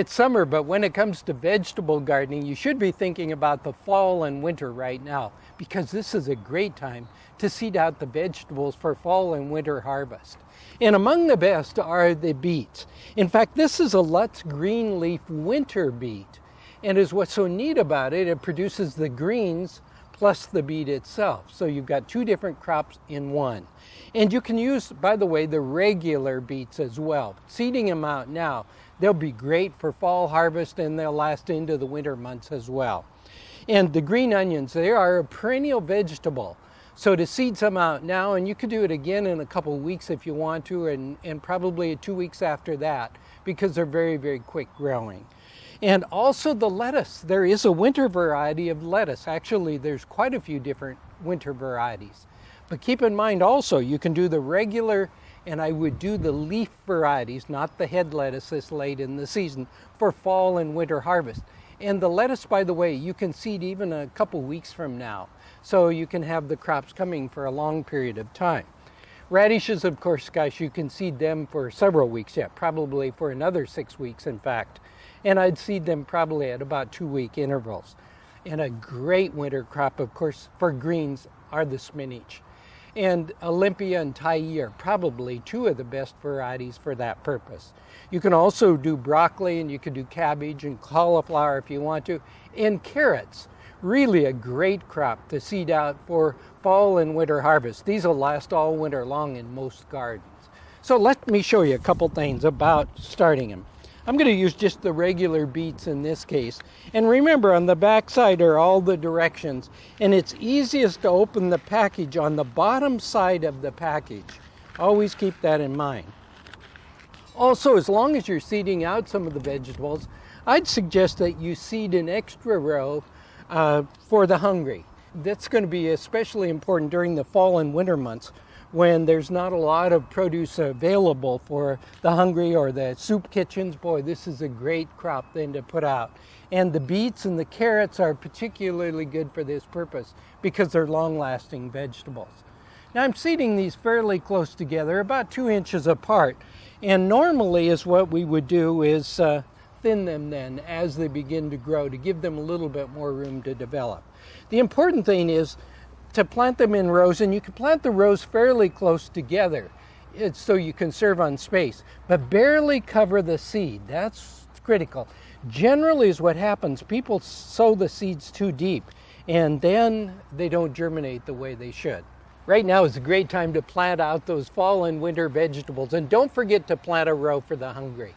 It's summer, but when it comes to vegetable gardening, you should be thinking about the fall and winter right now, because this is a great time to seed out the vegetables for fall and winter harvest. And among the best are the beets. In fact, this is a Lutz green leaf winter beet. And is what's so neat about it, it produces the greens plus the beet itself. So you've got two different crops in one. And you can use, by the way, the regular beets as well. Seeding them out now, they'll be great for fall harvest and they'll last into the winter months as well. And the green onions, they are a perennial vegetable. So to seed some out now, and you could do it again in a couple of weeks if you want to, and probably 2 weeks after that, because they're very, very quick growing. And also the lettuce. There is a winter variety of lettuce. Actually, there's quite a few different winter varieties. But keep in mind also, you can do the regular, and I would do the leaf varieties, not the head lettuce this late in the season, for fall and winter harvest. And the lettuce, by the way, you can seed even a couple weeks from now. So you can have the crops coming for a long period of time. Radishes, of course, gosh, you can seed them for several weeks yet, probably for another 6 weeks, in fact. And I'd seed them probably at about 2-week intervals. And a great winter crop, of course, for greens are the spinach. And Olympia and Thai are probably two of the best varieties for that purpose. You can also do broccoli, and you can do cabbage and cauliflower if you want to, and carrots. Really a great crop to seed out for fall and winter harvest. These will last all winter long in most gardens. So let me show you a couple things about starting them. I'm going to use just the regular beets in this case. And remember, on the back side are all the directions. And it's easiest to open the package on the bottom side of the package. Always keep that in mind. Also, as long as you're seeding out some of the vegetables, I'd suggest that you seed an extra row for the hungry. That's going to be especially important during the fall and winter months, when there's not a lot of produce available for the hungry or the soup kitchens. Boy, this is a great crop then to put out. And the beets and the carrots are particularly good for this purpose because they're long-lasting vegetables. Now I'm seeding these fairly close together, about 2 inches apart. And normally is what we would do is thin them then as they begin to grow to give them a little bit more room to develop. The important thing is to plant them in rows, and you can plant the rows fairly close together so you conserve on space, but barely cover the seed. That's critical. Generally is what happens. People sow the seeds too deep and then they don't germinate the way they should. Right now is a great time to plant out those fall and winter vegetables, and don't forget to plant a row for the hungry.